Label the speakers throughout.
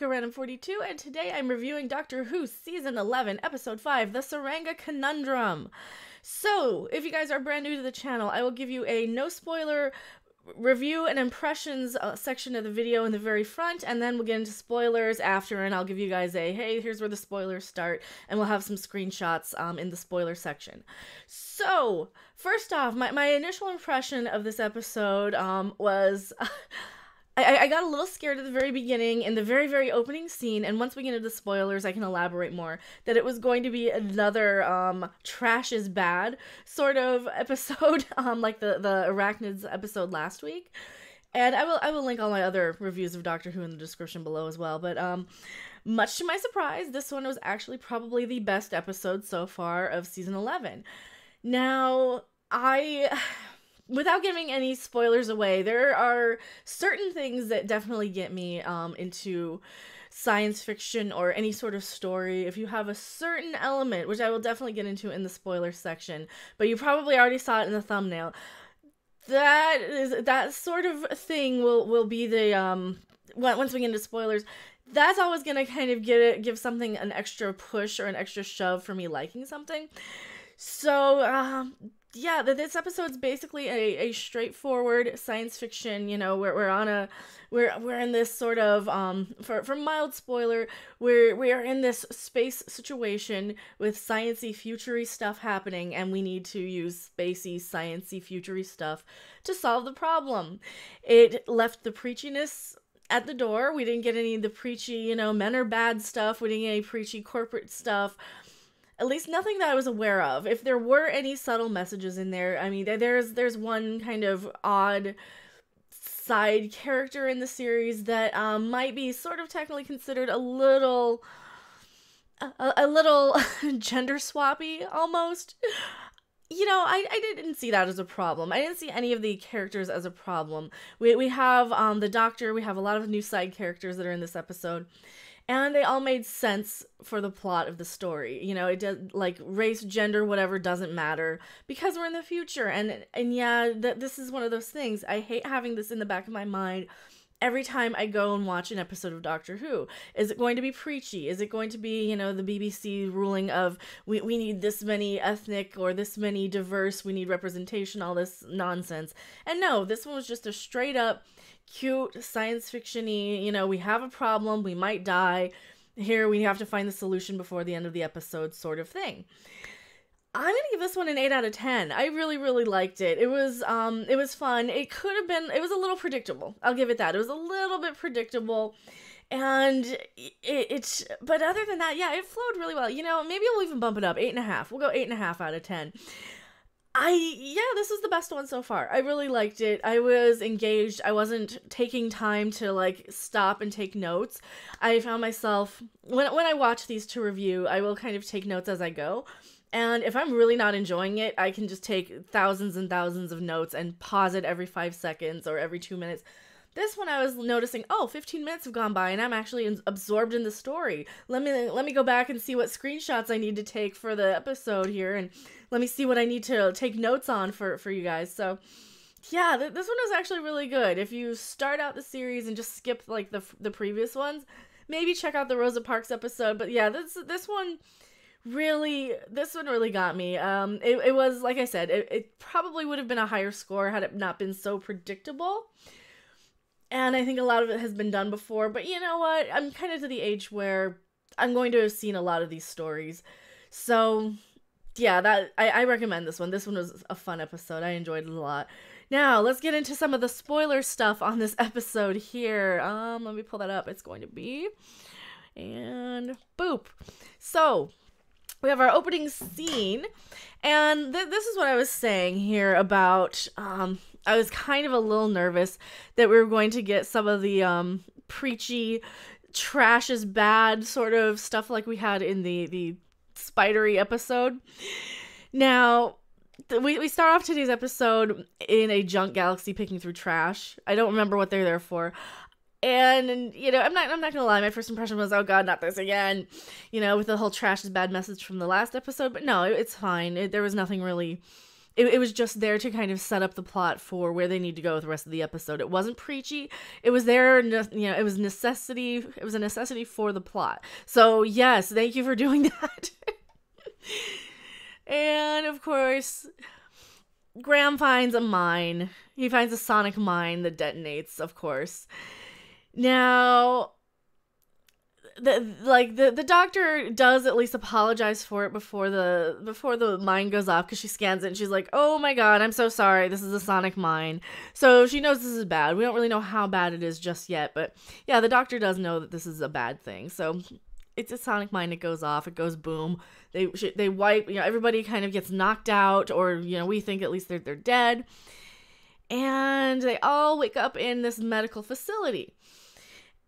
Speaker 1: Random42, and today I'm reviewing Doctor Who Season 11, Episode 5, The Tsuranga Conundrum. So, if you guys are brand new to the channel, I will give you a no-spoiler review and impressions section of the video in the very front, and then we'll get into spoilers after, and I'll give you guys a, hey, here's where the spoilers start, and we'll have some screenshots in the spoiler section. So, first off, my initial impression of this episode was... I got a little scared at the very beginning, in the very, very opening scene, and once we get into the spoilers, I can elaborate more, that it was going to be another, trash is bad sort of episode, like the Arachnids episode last week. And I will link all my other reviews of Doctor Who in the description below as well, but, much to my surprise, this one was actually probably the best episode so far of Season 11. Now, without giving any spoilers away, there are certain things that definitely get me into science fiction or any sort of story. If you have a certain element, which I will definitely get into in the spoiler section, but you probably already saw it in the thumbnail, that sort of thing will be the once we get into spoilers, that's always gonna kind of give something an extra push or an extra shove for me liking something. So yeah, this episode's basically a straightforward science fiction, you know, we're in this sort of, for mild spoiler, we are in this space situation with sciencey, futury stuff happening, and we need to use spacey, sciencey, futury stuff to solve the problem. It left the preachiness at the door. We didn't get any of the preachy, you know, men are bad stuff. We didn't get any preachy corporate stuff. At least nothing that I was aware of. If there were any subtle messages in there, I mean, there's one kind of odd side character in the series that might be sort of technically considered a little gender swappy almost. You know, I didn't see that as a problem. I didn't see any of the characters as a problem. We have the Doctor, we have a lot of new side characters that are in this episode. And they all made sense for the plot of the story. You know, it does, like, race, gender, whatever, doesn't matter. Because we're in the future. And yeah, this is one of those things. I hate having this in the back of my mind every time I go and watch an episode of Doctor Who. Is it going to be preachy? Is it going to be, you know, the BBC ruling of, we need this many ethnic or this many diverse, we need representation, all this nonsense. And no, this one was just a straight up cute science fiction-y, you know, we have a problem, we might die, here we have to find the solution before the end of the episode sort of thing. I'm gonna give this one an 8 out of 10. I really, really liked it. It was fun. It could have been, it was a little predictable. I'll give it that. It was a little bit predictable. And but other than that, yeah, it flowed really well. You know, maybe we'll even bump it up, 8.5. We'll go 8.5 out of 10. This is the best one so far. I really liked it. I was engaged. I wasn't taking time to, like, stop and take notes. I found myself, when I watch these to review, I will kind of take notes as I go. And if I'm really not enjoying it, I can just take thousands and thousands of notes and pause it every 5 seconds or every 2 minutes. This one I was noticing, 15 minutes have gone by and I'm actually absorbed in the story. Let me go back and see what screenshots I need to take for the episode here, and let me see what I need to take notes on for you guys. So yeah, this one was actually really good. If you start out the series and just skip like the previous ones, maybe check out the Rosa Parks episode. But yeah, this one really got me. It was, like I said, it probably would have been a higher score had it not been so predictable. And I think a lot of it has been done before, but you know what? I'm kind of to the age where I'm going to have seen a lot of these stories. So yeah, I recommend this one. This one was a fun episode. I enjoyed it a lot. Now, let's get into some of the spoiler stuff on this episode here. Let me pull that up. It's going to be, and boop. So, we have our opening scene, and this is what I was saying here about, I was kind of a little nervous that we were going to get some of the preachy, trash is bad sort of stuff like we had in the spidery episode. Now, we start off today's episode in a junk galaxy picking through trash. I don't remember what they're there for. And, you know, I'm not gonna lie, my first impression was, oh god, not this again, you know, with the whole trash is bad message from the last episode. But no, it's fine. There was nothing really it was just there to kind of set up the plot for where they need to go with the rest of the episode. It wasn't preachy. It was there, it was necessity. It was a necessity for the plot. So yes, thank you for doing that. And of course, Graham finds a mine. He finds a sonic mine that detonates, of course. Now, the doctor does at least apologize for it before the mine goes off, because she scans it and she's like, oh my god, I'm so sorry, this is a sonic mine. So she knows this is bad. We don't really know how bad it is just yet, but yeah, the doctor does know that this is a bad thing. So it's a sonic mine. It goes off. It goes boom. They wipe. Everybody kind of gets knocked out, or we think at least they're dead, and they all wake up in this medical facility.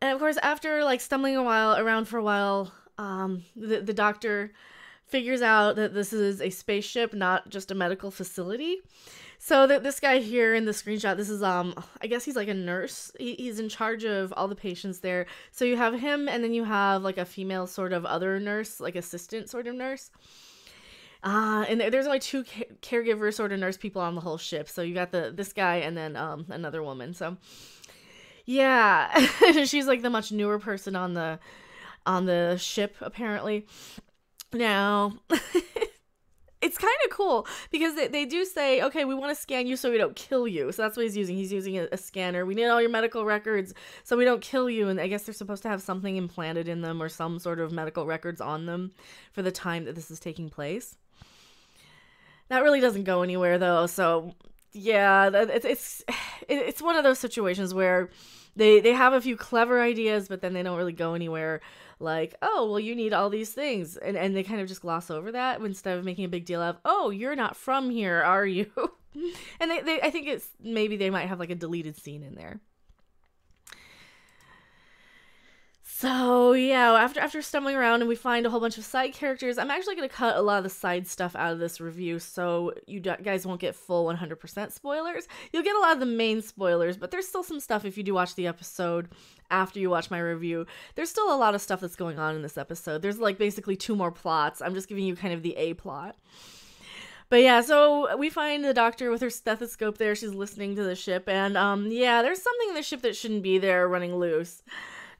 Speaker 1: And of course, after stumbling around for a while, the doctor figures out that this is a spaceship, not just a medical facility. So that this guy here in the screenshot, this is I guess he's like a nurse. He's in charge of all the patients there. So you have him, and then you have a female sort of other nurse, assistant sort of nurse. And there's only two caregiver sort of nurse people on the whole ship. So you got this guy and then another woman. So yeah, she's the much newer person on the ship apparently. Now. It's kind of cool because they do say, okay, we want to scan you so we don't kill you. So that's what he's using. He's using a scanner. We need all your medical records so we don't kill you. And I guess they're supposed to have something implanted in them or some sort of medical records on them for the time that this is taking place. That really doesn't go anywhere though. So yeah, it's one of those situations where they have a few clever ideas, but then they don't really go anywhere. Oh, well, you need all these things. And they kind of just gloss over that instead of making a big deal of, oh, you're not from here, are you? And I think it's maybe they might have a deleted scene in there. So yeah, after stumbling around and we find a whole bunch of side characters, I'm actually going to cut a lot of the side stuff out of this review so you guys won't get full 100% spoilers. You'll get a lot of the main spoilers, but there's still some stuff if you do watch the episode after you watch my review. There's still a lot of stuff that's going on in this episode. There's basically 2 more plots. I'm just giving you kind of the A plot. But yeah, so we find the doctor with her stethoscope there. She's listening to the ship, and yeah, there's something in the ship that shouldn't be there running loose.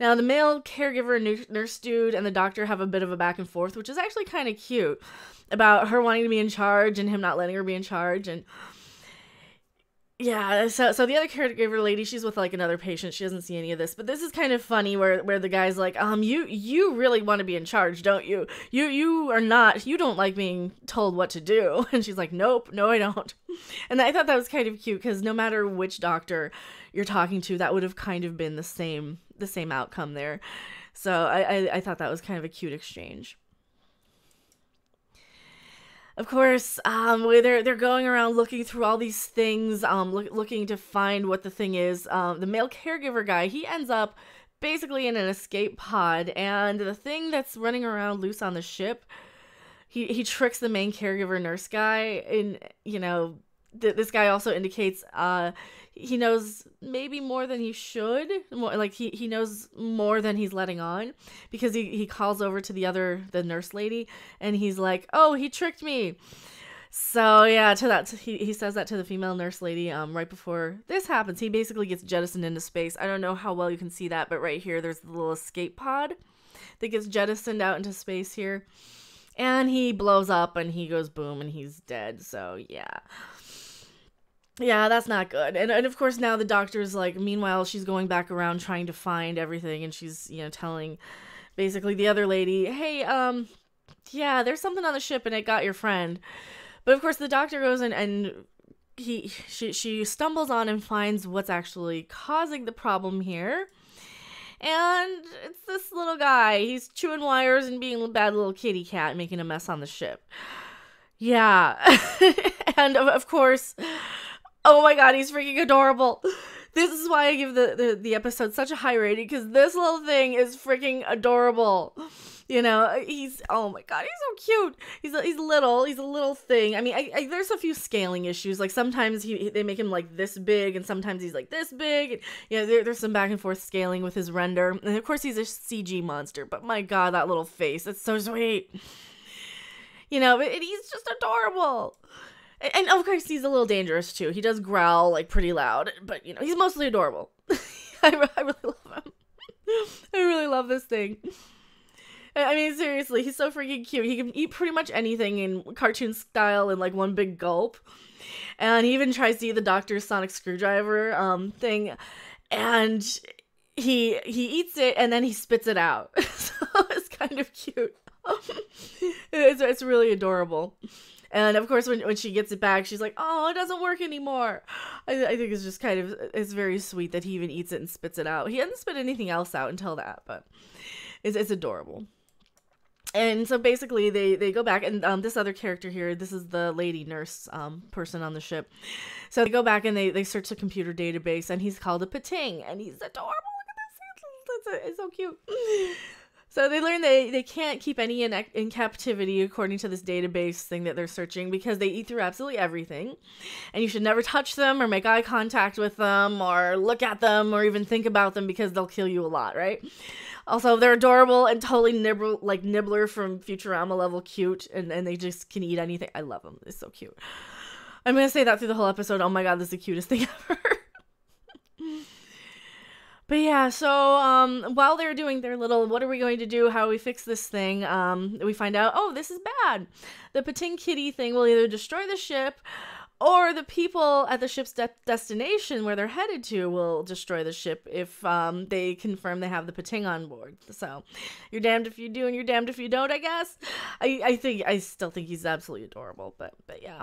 Speaker 1: Now, the male caregiver nurse dude and the doctor have a bit of a back and forth, which is actually kind of cute, about her wanting to be in charge and him not letting her be in charge. And yeah, so the other caregiver lady, she's with another patient. She doesn't see any of this, but this is kind of funny where the guy's like, you really want to be in charge, don't you? You are not. You don't like being told what to do. And she's like, nope, no, I don't. And I thought that was kind of cute because no matter which doctor you're talking to, that would have kind of been the same outcome there. So I thought that was kind of a cute exchange. Of course, they're going around looking through all these things, looking to find what the thing is. The male caregiver guy, he ends up basically in an escape pod, and the thing that's running around loose on the ship, he tricks the main caregiver nurse guy, and this guy also indicates he knows maybe more than he should. He knows more than he's letting on, because he calls over to the nurse lady, and he's like, oh, he tricked me. So yeah, he says that to the female nurse lady right before this happens. He basically gets jettisoned into space. I don't know how well you can see that, but right here there's the little escape pod that gets jettisoned out into space here. And he blows up and he goes boom and he's dead. So yeah. Yeah, that's not good. And of course now the doctor's meanwhile she's going back around trying to find everything, and she's, telling basically the other lady, hey, yeah, there's something on the ship and it got your friend. But of course the doctor goes in and she stumbles on and finds what's actually causing the problem here. And it's this little guy. He's chewing wires and being a bad little kitty cat, making a mess on the ship. Yeah. And of course, oh my god, he's freaking adorable. This is why I give the episode such a high rating, because this little thing is freaking adorable. He's, oh my god, he's so cute. He's a little thing. I mean, there's a few scaling issues. Sometimes they make him this big, and sometimes he's this big. And, there's some back and forth scaling with his render. And of course he's a CG monster, but my god, that little face, it's so sweet. But he's just adorable. And of course, he's a little dangerous too. He does growl like pretty loud, but you know, he's mostly adorable. I really love him. I really love this thing. I mean, seriously, he's so freaking cute. He can eat pretty much anything in cartoon style in like one big gulp. And he even tries to eat the doctor's sonic screwdriver thing. And he eats it and then he spits it out. So it's kind of cute. It's really adorable. And of course, when she gets it back, she's like, "Oh, it doesn't work anymore." I think it's just kind of, it's very sweet that he even eats it and spits it out. He hasn't spit anything else out until that, but it's adorable. And so basically, they go back, and this other character here, this is the lady nurse person on the ship. So they go back and they search the computer database, and he's called a Pting, and he's adorable. Look at this, it's so cute. So they learn they can't keep any in captivity according to this database thing that they're searching because they eat through absolutely everything. And you should never touch them or make eye contact with them or look at them or even think about them because they'll kill you a lot, right? Also, they're adorable and totally Nibbler from Futurama level cute, and they just can eat anything. I love them. It's so cute. I'm going to say that through the whole episode. Oh my god, this is the cutest thing ever. But yeah, so while they're doing their little, what are we going to do, how do we fix this thing, we find out, oh, this is bad. The Pting Kitty thing will either destroy the ship, or the people at the ship's destination where they're headed to will destroy the ship if they confirm they have the Pting on board. So you're damned if you do and you're damned if you don't, I guess. I still think he's absolutely adorable, but yeah.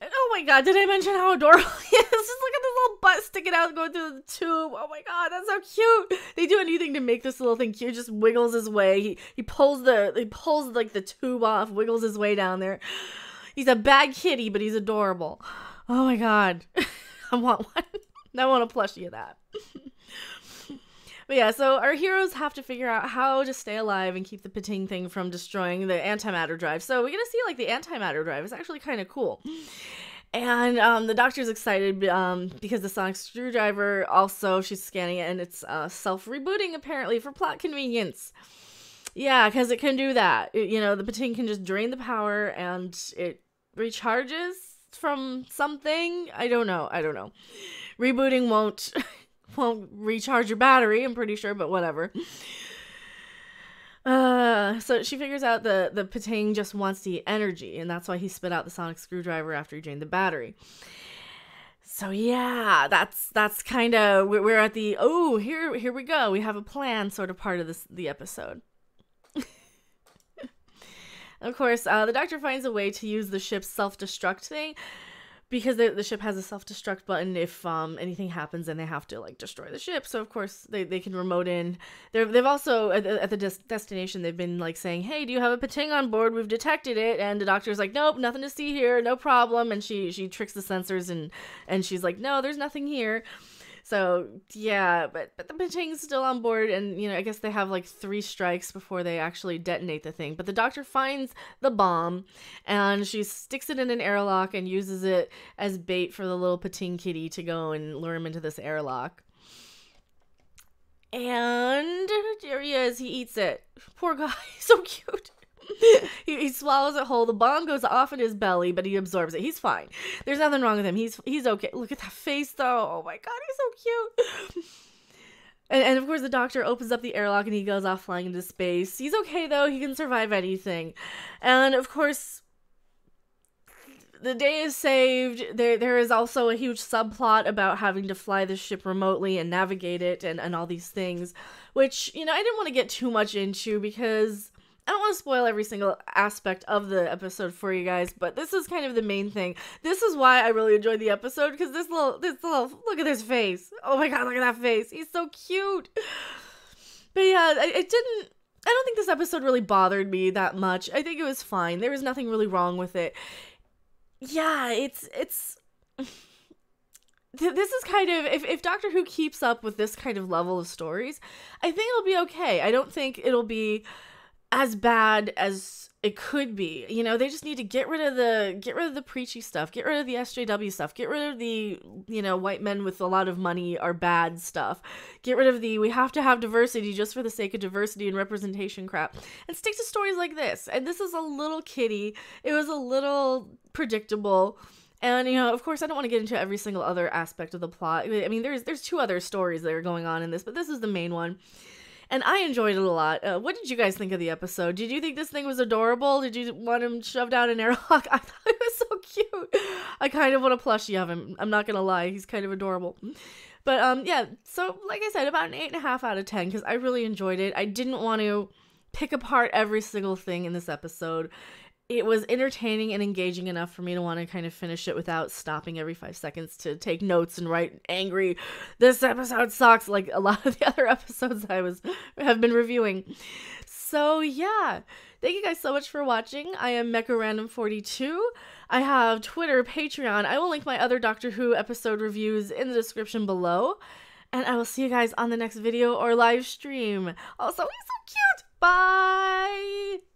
Speaker 1: Oh my god, did I mention how adorable he is? Just look at this little butt sticking out going through the tube. Oh my god, that's so cute. They do anything to make this little thing cute. Just wiggles his way. He pulls like the tube off, wiggles his way down there. He's a bad kitty, but he's adorable. Oh my god. I want one. I want a plushie of that. But yeah, so our heroes have to figure out how to stay alive and keep the Pting thing from destroying the antimatter drive. So we get to see like the antimatter drive. It's actually kind of cool. And the doctor's excited because the sonic screwdriver also, she's scanning it, and it's self-rebooting apparently for plot convenience. Yeah, because it can do that. You know, the Pting can just drain the power and it recharges from something. I don't know. Rebooting won't recharge your battery, I'm pretty sure, but whatever. So she figures out the Pting just wants the energy, and that's why he spit out the sonic screwdriver after he drained the battery. So yeah, that's kind of, we're at the, oh, here we go. We have a plan sort of part of the episode. Of course, the doctor finds a way to use the ship's self-destruct thing, because the ship has a self-destruct button if anything happens and they have to like destroy the ship. So of course they can remote in. They've also at the destination they've been like saying, "Hey, do you have a Pting on board? We've detected it." And the doctor's like, "Nope, nothing to see here, no problem." And she tricks the sensors and she's like, "No, there's nothing here." So yeah, but the Pting's still on board, and you know, I guess they have like 3 strikes before they actually detonate the thing. But the doctor finds the bomb, and she sticks it in an airlock and uses it as bait for the little Pting kitty to go and lure him into this airlock. And there he is. He eats it. Poor guy, so cute. He swallows it whole. The bomb goes off in his belly, but he absorbs it. He's fine. There's nothing wrong with him. He's okay. Look at that face, though. Oh my god, he's so cute. And of course, the doctor opens up the airlock and he goes off flying into space. He's okay, though. He can survive anything. And of course, the day is saved. There is also a huge subplot about having to fly the ship remotely and navigate it and all these things, which, you know, I didn't want to get too much into because I don't want to spoil every single aspect of the episode for you guys, but this is kind of the main thing. This is why I really enjoyed the episode, because this little, look at this face. Oh my god, look at that face. He's so cute. But yeah, I don't think this episode really bothered me that much. I think it was fine. There was nothing really wrong with it. Yeah, it's this is kind of, if Doctor Who keeps up with this kind of level of stories, I think it'll be okay. I don't think it'll be as bad as It could be. You know, they just need to get rid of the preachy stuff, get rid of the SJW stuff, get rid of the, you know, white men with a lot of money are bad stuff. Get rid of the we have to have diversity just for the sake of diversity and representation crap. And stick to stories like this. And this is a little kiddie. It was a little predictable. And, you know, of course, I don't want to get into every single other aspect of the plot. I mean, there's two other stories that are going on in this, but this is the main one. And I enjoyed it a lot. What did you guys think of the episode? Did you think this thing was adorable? Did you want him shoved down an airlock? I thought it was so cute. I kind of want a plushie of him. I'm not going to lie. He's kind of adorable. But, yeah, so like I said, about an 8.5 out of 10 because I really enjoyed it. I didn't want to pick apart every single thing in this episode. It was entertaining and engaging enough for me to want to kind of finish it without stopping every 5 seconds to take notes and write angry, this episode sucks, like a lot of the other episodes have been reviewing. So yeah, thank you guys so much for watching. I am MechaRandom42. I have Twitter, Patreon. I will link my other Doctor Who episode reviews in the description below. And I will see you guys on the next video or live stream. Also, he's so cute. Bye!